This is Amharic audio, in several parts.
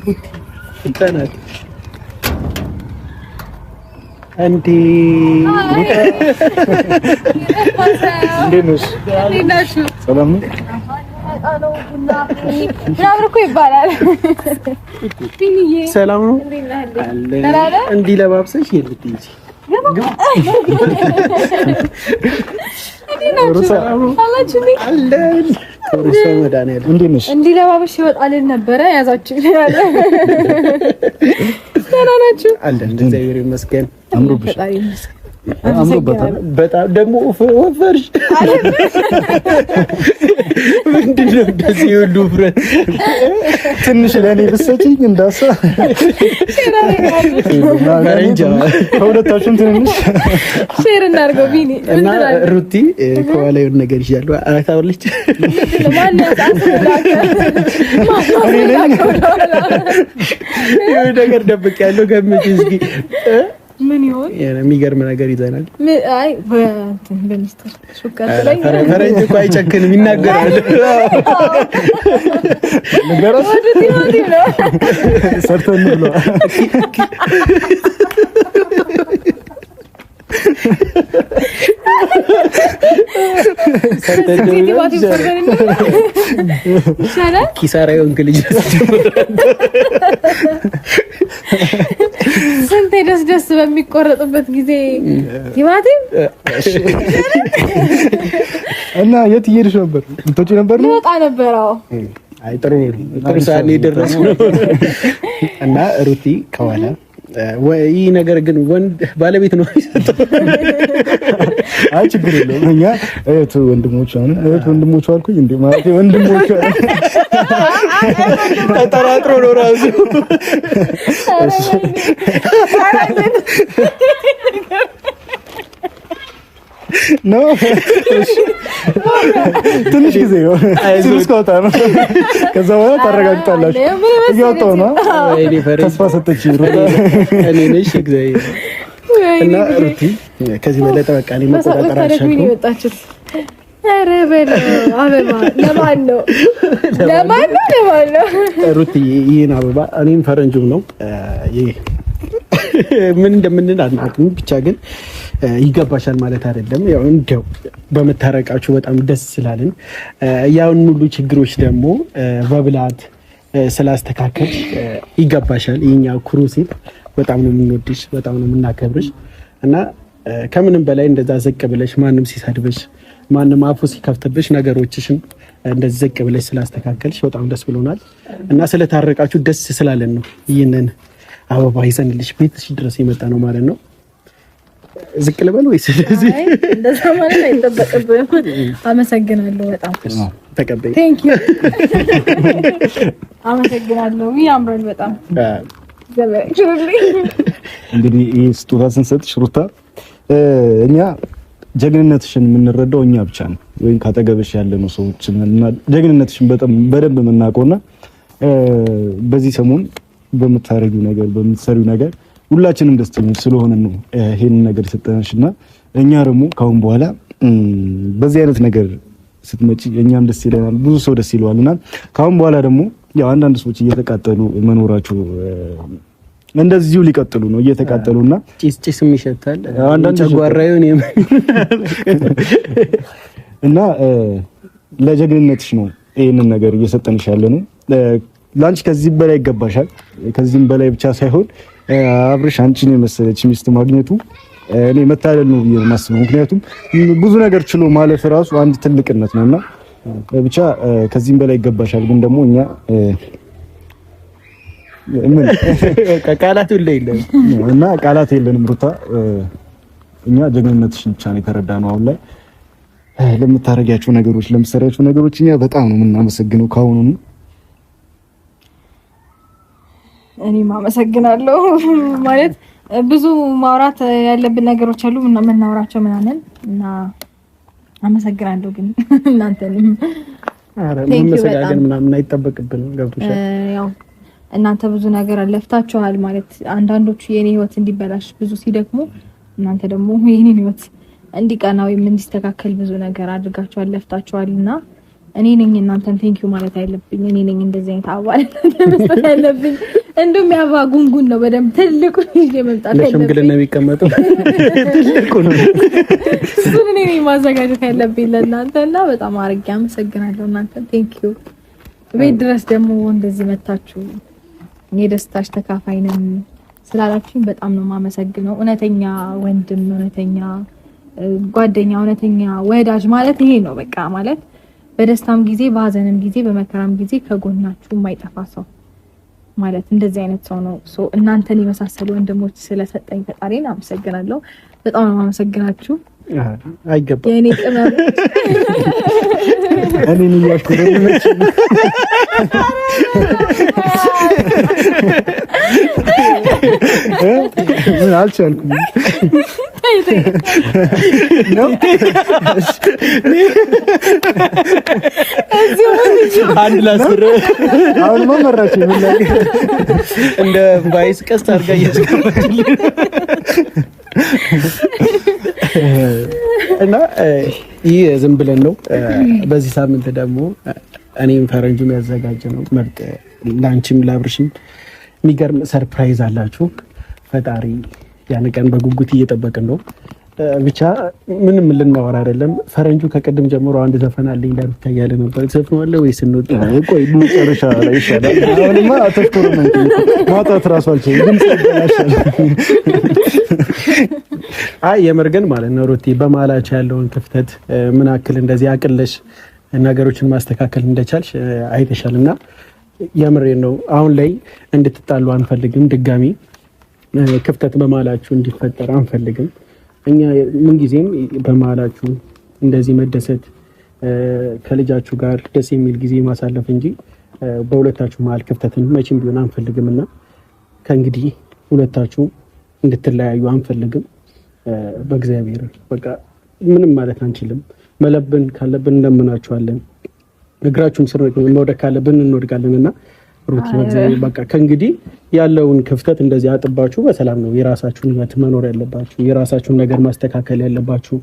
እንተናት አንዴ እንዴት ነሽ? ሰላም ነው? ይባላል። ሰላም ነው? እንዲህ ለባብሰሽ የልትይጂ እንዲህ ለባብሽ ይወጣልን ነበረ ያዛችሁ ይላል። ደህና ናችሁ? አለን እግዚአብሔር ይመስገን። አምሮብሻል። አምሮበታል በጣም ደግሞ ወፈርሽ። ምንድነው እንደዚህ ሁሉ ፍረት ትንሽ ለኔ ብትሰጪኝ እንዳሳ ፈረንጃ ከሁለታችሁም ትንሽ ሼር እናድርገው። ቢኒ እና ሩቲ ከኋላ የሆነ ነገር ይያለው አታውልች ለማን የሆነ ነገር ደብቅ ያለው ገምጪ እስኪ ምን ይሆን? የሚገርም ነገር ይዘናል። አይ በሚስጥር ሹካት ላይ ፈረንጅ እኮ አይጨክንም ይናገራል። ነገራስ ሰርተን ብሎ ኪሳራ የሆንክ ልጅ ስንቴ ደስ በሚቆረጥበት ጊዜ ቲማቲም እና የት እየሄድሽ ነበር? ልትወጪ ነበር ነው? ልወጣ ነበር። አዎ አይ ጥሩ ሰዓት ነው የደረስነው። እና ሩቲ ከኋላ ወይ ነገር ግን ወንድ ባለቤት ነው የሚሰጠው። አይ ችግር የለውም። እኛ እህት ወንድሞች አልኩኝ እንዴ ማለት ወንድሞች ተጠራጥሮ ነው ራሱ። ነው ትንሽ ጊዜ ነው እስከወጣ ነው። ከዛ በኋላ ታረጋግጣላችሁ። እያወጣሁ ነው። ተስፋ ሰጠች እኔ ነሽ እግዚአብሔር እና ሩቲ ከዚህ በላይ ተበቃኒ መቆጣጠር አልቻልኩም። ኧረ በለው አበባ ለማን ነው ሩቲ? ይሄን አበባ እኔም ፈረንጁም ነው ምን እንደምንል አናውቅም። ብቻ ግን ይገባሻል ማለት አይደለም። ያው እንደው በመታረቃችሁ በጣም ደስ ስላለን ያውን ሁሉ ችግሮች ደግሞ በብላት ስላስተካከል ይገባሻል። የኛ ኩሩ ሴት በጣም ነው የምንወድሽ፣ በጣም ነው የምናከብርሽ እና ከምንም በላይ እንደዛ ዘቅ ብለሽ ማንም ሲሰድብሽ ማንም አፉ ሲከፍትብሽ ነገሮችሽን እንደዚህ ዘቅ ብለሽ ስላስተካከልሽ በጣም ደስ ብሎናል እና ስለታረቃችሁ ደስ ስላለን ነው ይሄንን አበባ ይዘንልሽ ቤትሽ ድረስ የመጣ ነው ማለት ነው። ዝቅ ልበል ወይስ ስለዚህ እንደዛ ማለት አይጠበቅብህም። አመሰግናለሁ በጣም ተቀበይ። ቴንክ ዩ አመሰግናለሁ። ያምራል በጣም እንግዲህ ይሄ ስጦታ ስንሰጥሽ ሩታ እኛ ጀግንነትሽን የምንረዳው እኛ ብቻ ነው ወይ ካጠገብሽ ያለነው ሰዎች እና ጀግንነትሽን በጣም በደንብ የምናውቀውና በዚህ ሰሞን በምታረጊው ነገር በምትሰሪው ነገር ሁላችንም ደስተኞች ስለሆነ ነው ይሄንን ነገር የሰጠንሽና እኛ ደግሞ ካሁን በኋላ በዚህ አይነት ነገር ስትመጪ እኛም ደስ ይለናል፣ ብዙ ሰው ደስ ይለዋልና ካሁን በኋላ ደግሞ ያው አንዳንድ ሰዎች እየተቃጠሉ መኖራቸው እንደዚሁ ሊቀጥሉ ነው እየተቃጠሉና ጭስም ይሸታል አንዳንድ ጨጓራዩን እና ለጀግንነትሽ ነው ይሄንን ነገር እየሰጠንሽ ያለነው። ላንቺ ከዚህ በላይ ይገባሻል። ከዚህም በላይ ብቻ ሳይሆን አብርሽ አንቺን የመሰለች ሚስት ማግኘቱ እኔ መታደል ነው ብዬ የማስበው። ምክንያቱም ብዙ ነገር ችሎ ማለፍ ራሱ አንድ ትልቅነት ነውና ብቻ ከዚህም በላይ ይገባሻል። ግን ደግሞ እኛ ምን ቃላት የለንም እና ቃላት የለንም ሩታ። እኛ ጀግንነትሽን ብቻ ነው የተረዳነው። አሁን ላይ ለምታረጊያቸው ነገሮች ለምትሰሪያቸው ነገሮች እኛ በጣም ነው የምናመሰግነው ካሁኑ። እኔም አመሰግናለሁ። ማለት ብዙ ማውራት ያለብን ነገሮች አሉ እና የምናወራቸው ምናምን እና አመሰግናለሁ። ግን እናንተንም መመሰጋገን ምናምን አይጠበቅብንም። ገብቶሻል? ያው እናንተ ብዙ ነገር አለፍታችኋል። ማለት አንዳንዶቹ የኔ ህይወት እንዲበላሽ ብዙ ሲደክሙ፣ እናንተ ደግሞ የኔን ህይወት እንዲቀና ወይም እንዲስተካከል ብዙ ነገር አድርጋችኋል፣ ለፍታችኋልና እኔ ነኝ እናንተን ቴንኪው ማለት ያለብኝ። እኔ ነኝ እንደዚህ አይነት አባል መስጠት ያለብኝ። እንደውም ያባ ጉንጉን ነው በደንብ ትልቁ ይዤ መምጣት ያለብኝ። ለሽምግልና የሚቀመጡ ትልቁ ነው። እሱን እኔ ነኝ ማዘጋጀት ያለብኝ ለእናንተና በጣም አድርጌ አመሰግናለሁ። እናንተን ቴንኪው። ቤት ድረስ ደግሞ እንደዚህ መታችሁ የደስታሽ ተካፋይ ነን ስላላችሁኝ በጣም ነው የማመሰግነው። እውነተኛ ወንድም፣ እውነተኛ ጓደኛ፣ እውነተኛ ወዳጅ ማለት ይሄ ነው። በቃ ማለት በደስታም ጊዜ በሀዘንም ጊዜ በመከራም ጊዜ ከጎናችሁ የማይጠፋ ሰው ማለት እንደዚህ አይነት ሰው ነው። እናንተን የመሳሰሉ ወንድሞች ስለሰጠኝ ፈጣሪን አመሰግናለሁ። በጣም ነው የማመሰግናችሁ። አይገባም የኔ ቅመም እኔን እያስኩረመች ምን አልቻልኩም ነው አንድ ላስረ አሁን መመራች ምን ላይ እንደ ቫይስ ቀስት አድርጋ እያስቀመጥልኝ እና ይህ ዝም ብለን ነው። በዚህ ሳምንት ደግሞ እኔም ፈረንጁም ያዘጋጀ ነው ምርጥ ላንቺም ላብርሽም የሚገርም ሰርፕራይዝ አላችሁ። ፈጣሪ ያን ቀን በጉጉት እየጠበቅን ነው። ብቻ ምንም ልናወራ አይደለም። ፈረንጁ ከቀደም ጀምሮ አንድ ዘፈን አለኝ ዳርታ እያለ ነበር። ዘፈነዋለሁ ወይስ እንወጣ? ቆይ መጨረሻ ላይ ይሻላል። አሁንማ አተፍኩሩ ነው ማጣት ራሱ አልችልም። ድምጽ ይበላሻል። አይ የምር ግን ማለት ነው ሩቲ በመሀላችሁ ያለውን ክፍተት ምን አክል እንደዚህ አቅለሽ ነገሮችን ማስተካከል እንደቻልሽ አይተሻልና የምሬን ነው። አሁን ላይ እንድትጣሉ አንፈልግም። ድጋሚ ክፍተት በመሀላችሁ እንዲፈጠር አንፈልግም። እኛ ምን ጊዜም በመሀላችሁ እንደዚህ መደሰት ከልጃችሁ ጋር ደስ የሚል ጊዜ ማሳለፍ እንጂ በሁለታችሁ መሀል ክፍተትን መቼም ቢሆን አንፈልግምና ከእንግዲህ ሁለታችሁ እንድትለያዩ አንፈልግም። በእግዚአብሔር በቃ ምንም ማለት አንችልም። መለብን ካለብን እንደምናችኋለን። እግራችሁን ስር መውደቅ ካለብን እንወድቃለንና ሩቲ በእግዚአብሔር በቃ ከእንግዲህ ያለውን ክፍተት እንደዚህ አጥባችሁ በሰላም ነው የራሳችሁን ህይወት መኖር ያለባችሁ። የራሳችሁን ነገር ማስተካከል ያለባችሁ።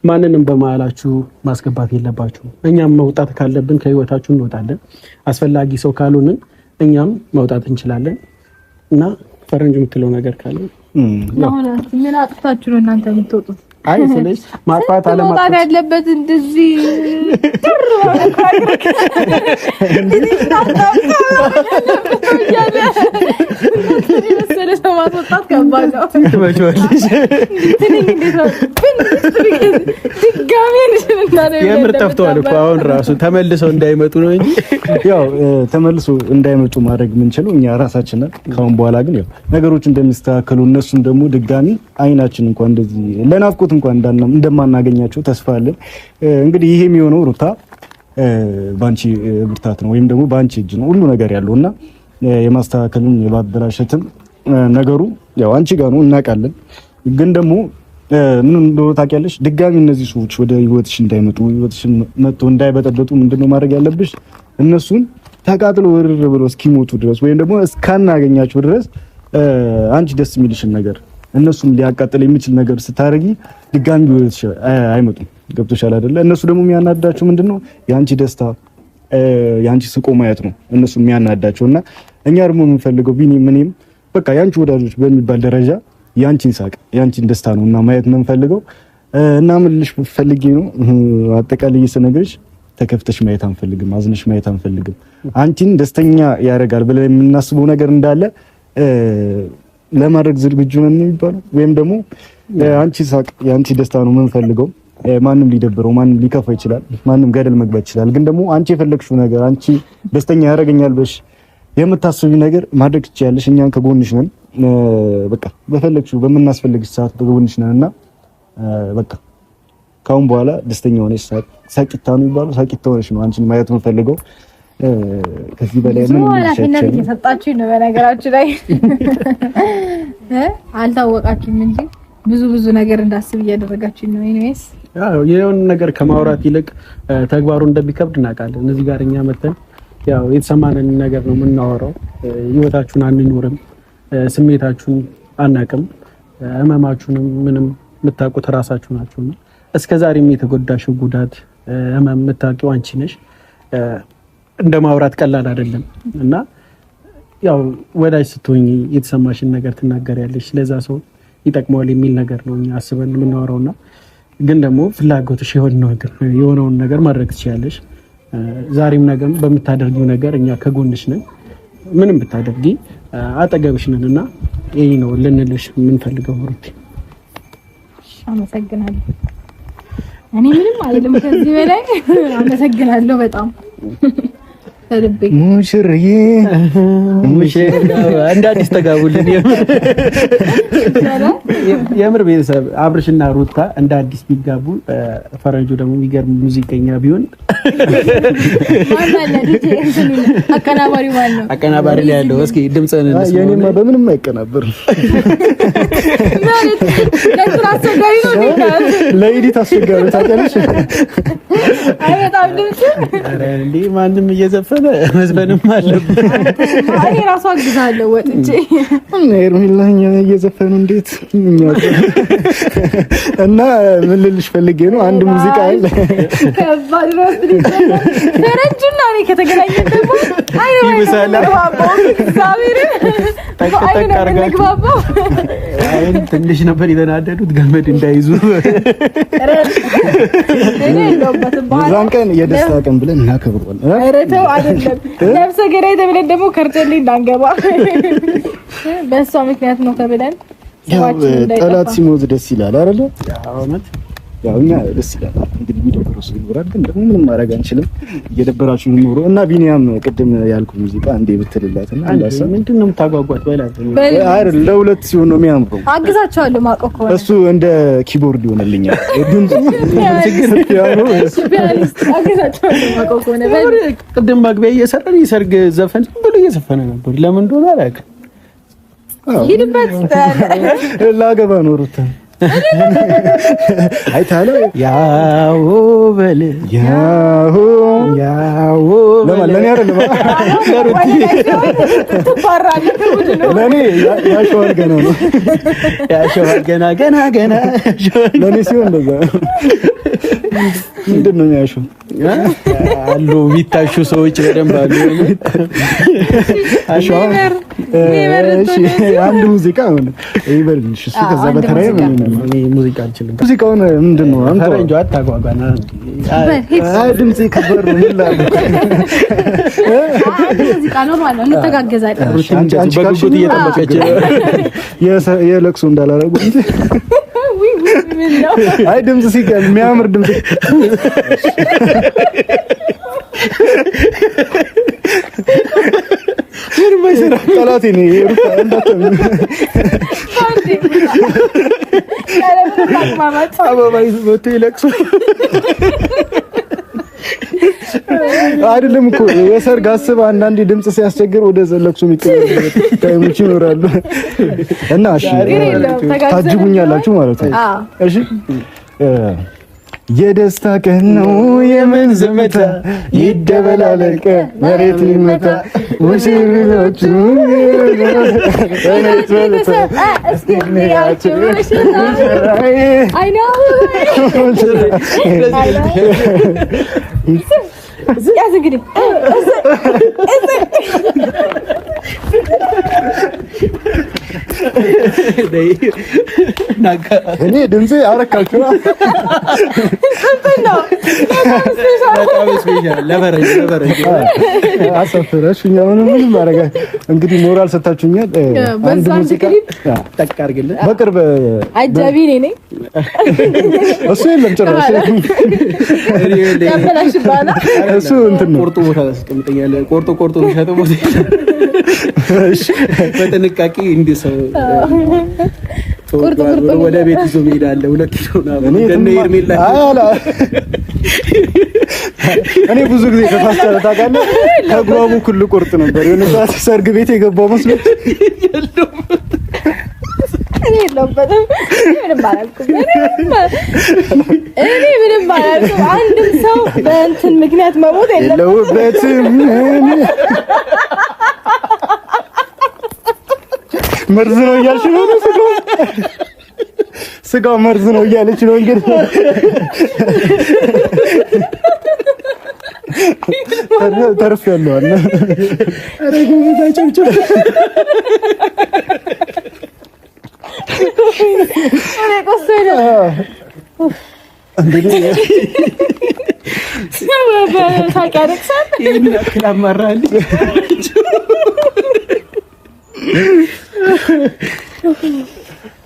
ማንንም በመሀላችሁ ማስገባት የለባችሁ። እኛም መውጣት ካለብን ከህይወታችሁ እንወጣለን። አስፈላጊ ሰው ካልሆንን እኛም መውጣት እንችላለን እና ፈረንጅ የምትለው ነገር ካለ ምን አጥፍታችሁ ነው እናንተ የምትወጡት? አይ ስለዚህ ማጥፋት አለማጥፋት ያለበት እንደዚህ ጥሩ የምር ጠፍተዋል እኮ አሁን ራሱ ተመልሰው እንዳይመጡ ነው እንጂ ያው ተመልሶ እንዳይመጡ ማድረግ የምንችለው እኛ ራሳችን ነን። ካሁን በኋላ ግን ያው ነገሮች እንደሚስተካከሉ እነሱም ደግሞ ድጋሚ አይናችን እንኳን እንደዚህ ለናፍቆት እንኳን እንደማናገኛቸው ተስፋ አለን። እንግዲህ ይሄ የሚሆነው ሩታ ባንቺ ብርታት ነው ወይም ደግሞ ባንቺ እጅ ነው ሁሉ ነገር ያለውና የማስተካከልም የማበላሸትም ነገሩ ያው አንቺ ጋር ነው እናውቃለን። ግን ደግሞ ምን እንደሆነ ታውቂያለሽ። ድጋሚ እነዚህ ሰዎች ወደ ህይወትሽ እንዳይመጡ ህይወትሽን መጥቶ እንዳይበጠበጡ ምንድነው ማድረግ ያለብሽ? እነሱን ተቃጥሎ ወርር ብሎ እስኪሞቱ ድረስ ወይም ደግሞ እስካናገኛቸው ድረስ አንቺ ደስ የሚልሽን ነገር እነሱን ሊያቃጥል የሚችል ነገር ስታረጊ ድጋሚ ወይስ አይመጡም። ገብቶሻል አይደለ? እነሱ ደግሞ የሚያናዳቸው ምንድነው? ያንቺ ደስታ ያንቺ ስቆ ማየት ነው እነሱ የሚያናዳቸውና እኛ ደግሞ የምንፈልገው ቢኒ ምንም በቃ ያንቺ ወዳጆች በሚባል ደረጃ ያንቺን ሳቅ ያንቺን ደስታ ነውና ማየት የምንፈልገው እና ምን ልሽ ፈልጌ ነው አጠቃላይ ስነግርሽ ተከፍተሽ ማየት አንፈልግም፣ አዝነሽ ማየት አንፈልግም። አንቺን ደስተኛ ያደርጋል ብለን የምናስበው ነገር እንዳለ ለማድረግ ዝግጁ ነን የሚባለው ወይም ደግሞ አንቺ ሳቅ ያንቺ ደስታ ነው የምንፈልገው። ማንም ሊደብረው ማንም ሊከፋ ይችላል፣ ማንም ገደል መግባት ይችላል። ግን ደግሞ አንቺ የፈለግሽው ነገር አንቺ ደስተኛ ያደርገኛል ብለሽ የምታስቢው ነገር ማድረግ ትችያለሽ። እኛን ከጎንሽ ነን። በቃ በፈለግሽው በምናስፈልግሽ ሰዓት ከጎንሽ ነንና በቃ ካሁን በኋላ ደስተኛ ሆነሽ ሳቂታ ነው የሚባለው ሳቂታ ሆነሽ ነው አንቺን ማየት የምንፈልገው። ከዚህ በላይ ምን ኃላፊነት እየሰጣችሁኝ ነው። በነገራችሁ ላይ አልታወቃችሁም እንጂ ብዙ ነገር እንዳስብ እያደረጋችሁኝ ነው። ኢኒዌይስ ያው የሆነ ነገር ከማውራት ይልቅ ተግባሩ እንደሚከብድ እናውቃለን። እዚህ ጋር እኛ መተን ያው የተሰማንን ነገር ነው የምናወራው። ህይወታችሁን አንኖርም፣ ስሜታችሁን አናቅም፣ ህመማችሁንም ምንም የምታውቁት ራሳችሁ ናችሁና እስከዛሬም የተጎዳሽው ጉዳት ህመም የምታውቂው አንቺ ነሽ። እንደ ማውራት ቀላል አይደለም እና ያው ወዳጅ ስትሆኚ የተሰማሽን ነገር ትናገሪያለሽ። ለዛ ሰው ይጠቅመዋል የሚል ነገር ነው እኛ አስበን የምናወራውና ግን ደግሞ ፍላጎትሽ የሆነውን ነገር ማድረግ ትችያለሽ። ዛሬም ነገም በምታደርጊው ነገር እኛ ከጎንሽ ነን። ምንም ብታደርጊ አጠገብሽ ነን እና ይሄ ነው ልንልሽ የምንፈልገው። ሩቲ አመሰግናለሁ። እኔ ምንም አይደለም ከዚህ በላይ አመሰግናለሁ በጣም ሙሽርዬ እንደ አዲስ ተጋቡልን። የምር ቤተሰብ አብርሽና ሩታ እንደ አዲስ ቢጋቡ ፈረንጁ ደግሞ የሚገርም ሙዚቀኛ ቢሆን አቀናባሪ ላይ ያለው እስኪ ድምፅህን እንስማ። የኔማ በምንም አይቀናበርም። ለኤዲት አስቸጋሪ ታውቂያለሽ። ማንም እየዘፈነ መዝፈንም አለበት። እኔ ራሱ አግዛለሁ ወጥቼ ኤርሚላኛ እየዘፈኑ እንዴት እና ምን ልልሽ ፈልጌ ነው አንድ ሙዚቃ አለ ከባድ ነው። ፈረንጁና እኔ ከተገናኘን ደግሞ ትንሽ ነበር የተናደዱት ገመድ እንዳይዙ። በዛን ቀን የደስታ ቀን ብለን እናከብረዋለን። አይረተው አይደለም ነፍሰ ገዳይ ተብለን ደግሞ ከርጨሌ እንዳንገባ በእሷ ምክንያት ነው ተብለን ጠላት ሲሞት ደስ ይላል አይደለ? ያው እኛ ደስ ይላል። እንግዲህ የሚደብረው ሰው ይኖራል፣ ግን ደግሞ ምንም ማድረግ አንችልም። እየደበራችሁ ኑሮ እና ቢኒያም ቅድም ያልኩ ሙዚቃ እንዴ ብትልላትና አንዳሳ ምንድነው የምታጓጓት? አይደል ለሁለት ሲሆን ነው የሚያምረው። አግዛቸዋለሁ ማቆ ከሆነ እሱ እንደ ኪቦርድ ይሆንልኛል። ድምጽ አግዛቸዋለሁ ማቆ ከሆነ ቅድም መግቢያ እየሰራን የሰርግ ዘፈን ብሎ እየዘፈነ ነበር። ለምን እንደሆነ አላውቅም። ሂድበት ላገባ ነው ሩታ አይታለው ያው በል ያው ለማን ያረለ ለኔ ያሸዋል ገና ነው ያሸዋል ገና ለኔ ሲሆን እንደዛ ምንድን ነው ያሸው አሉ የሚታሹ ሰዎች በደንብ አሉ። አሸዋ እሺ አንድ ሙዚቃ ነው ይበልሽ እሱ ከዛ በተራይ ሙዚቃ አልችልም። ሙዚቃውን ምንድን ነው አንተ ፈረንጆ አታጓጓና ድምጽ ከበር ነው ይላል። ሙዚቃ ነው ማለት ነው ተጋገዛለህ። አንቺ በጉጉት እየጠበቀች የለቅሶ እንዳላረጉ እንጂ አይ ድምጽ ሲቀር የሚያምር ድምጽ ምን ማይሰራ ጠላቴ ነው ሩታ እንዳትም አባባይ ወጥቶ ይለቅሱ አይደለም እኮ የሰርግ አስብ አንዳንዴ ድምጽ ሲያስቸግር ወደ ዘለቅሶ የሚቀየር ታይሞች ይኖራሉ። እና እሺ ታጅቡኛላችሁ ማለት ነው። እሺ የደስታ ቀን ነው የምን ዝምታ ይደበላለቀ መሬት ይመታ ሙሽሮቹ እኔ ድምጼ አረካችሁ አሰፈረሽኛ ምንም ማረጋ እንግዲህ ሞራል ሰጣችሁኛል። አንድ ሙዚቃ ጠቅ አድርግልኝ በቅርብ አጃቢ ነኝ እሱ የለም ጭራሽ ያበላሽ ባላ እሱ እንትን ነው ቆርጦ ቦታ አስቀምጠኛለህ። ቆርጦ ሸጠው ቦታ እሺ በጥንቃቄ እንደ ሰው ወደ ቤት ይዞ መሄዳለህ። 2 ኪሎ ነው እንደነ ኤርሜላ እኔ ብዙ ጊዜ ከፋስተር ታውቃለህ ከጓቡ ሁሉ ቆርጥ ነበር። የሆነ ሰዓት ሰርግ ቤት የገባው መስሎኝ የለውበትም ምንም አላልኩም። እኔ ምንም አላልኩም። አንድም ሰው በእንትን ምክንያት መሞት የለውበትም። መርዝ ነው እያልሽ ነው። ስጋው መርዝ ነው እያለች ነው እንግዲህ ተርፍ ያለው አለ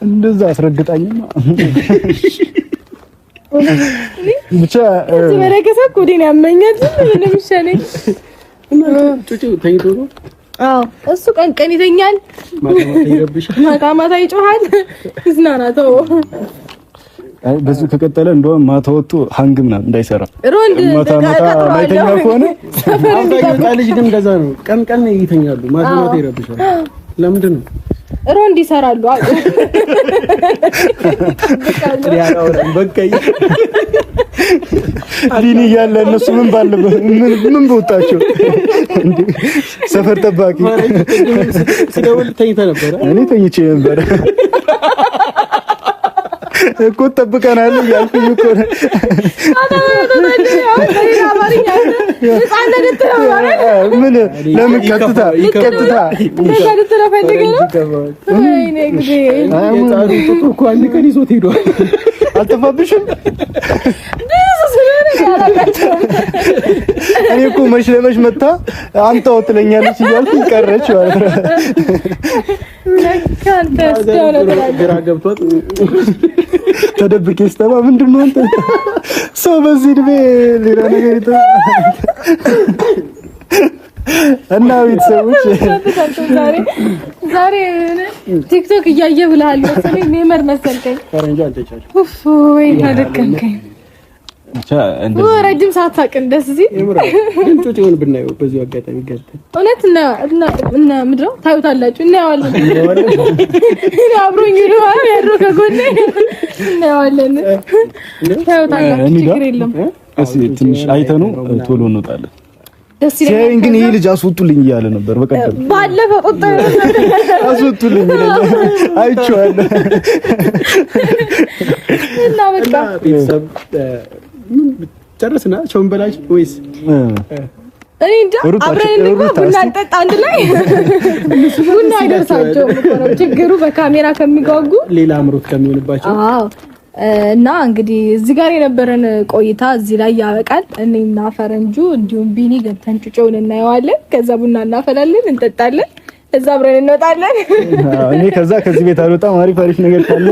እንደዛ አስረግጣኝማ ብቻ ተመረከሰ ኮዲን ያመኛል ምንም ይሻለኝ ጩጩ ተኝቶ ነው። አዎ እሱ ቀን ቀን ይተኛል፣ ማታ ማታ ይጮሃል። ይዝናናተው በዚህ ከቀጠለ እንደውም ማታ ወጥቶ ሃንግ ምናምን እንዳይሰራ ሮንድ ማታ ማይተኛ ከሆነ አብዛኛው ልጅ ግን እንደዛ ነው። ቀን ቀን ይተኛሉ፣ ማታ ማታ ይረብሻሉ። ለምንድን ነው ሮንድ ይሰራሉ? ዲኒ እያለ እነሱ ምን ባለ ምን በወጣቸው ሰፈር ጠባቂ ስደውል ተኝተህ ነበረ? እኔ ተኝቼ ነበረ እኮ ጠብቀናል እያልኩኝ እኮ ምን ለምን ቀጥታ አልጠፋብሽም? እኔ እኮ መች ለመች መታ አንተው ትለኛለች እያልኩኝ ቀረች ማለት ነው። ግራ ገብቷት ተደብቄ ስተባ ምንድን ነው አንተ ሰው በዚህ እድሜ ሌላ ነገር እና ቤተሰቦች ዛሬ ቲክቶክ እያየ ብለሃል መሰለኝ። ኔመር መሰልከኝ። ፈረንጆ አልተቻለ ወይ ታደከምከኝ። ብቻ እንደዚህ ረጅም ሰዓት ሳቅን ደስ ሲል ግን ጩጩውን ብናየው በዚሁ አጋጣሚ ገብተን እውነት እና ምድረው ታዩታላችሁ። እናየዋለን። አብሮኝ ይሉሃል ያድሮ ከጎኔ እናየዋለን። ታዩታላችሁ። ችግር የለም። ትንሽ አይተነው ቶሎ እንወጣለን። ደስ ይላል። ሲያይን ግን ይሄ ልጅ አስወጡልኝ እያለ ነበር። በቀደም ባለፈው ቁጣ አስወጡልኝ አይቼዋለሁ። እና በቃ ቤተሰብ ጨርስና ቸውን በላች ወይስ እኔ እንጃ አብረን እንግባ ቡና እንጠጣ አንድ ላይ። ቡና አይደርሳቸውም እኮ ነው ችግሩ፣ በካሜራ ከሚጓጉ ሌላ አምሮት ከሚሆንባቸው። አዎ እና እንግዲህ እዚህ ጋር የነበረን ቆይታ እዚህ ላይ ያበቃል። እኔና ፈረንጁ እንዲሁም ቢኒ ገብተን ጩጬውን እናየዋለን። ከዛ ቡና እናፈላለን፣ እንጠጣለን፣ እዛ አብረን እንወጣለን። እኔ ከዚህ ቤት አልወጣም። አሪፍ ነገር ካለ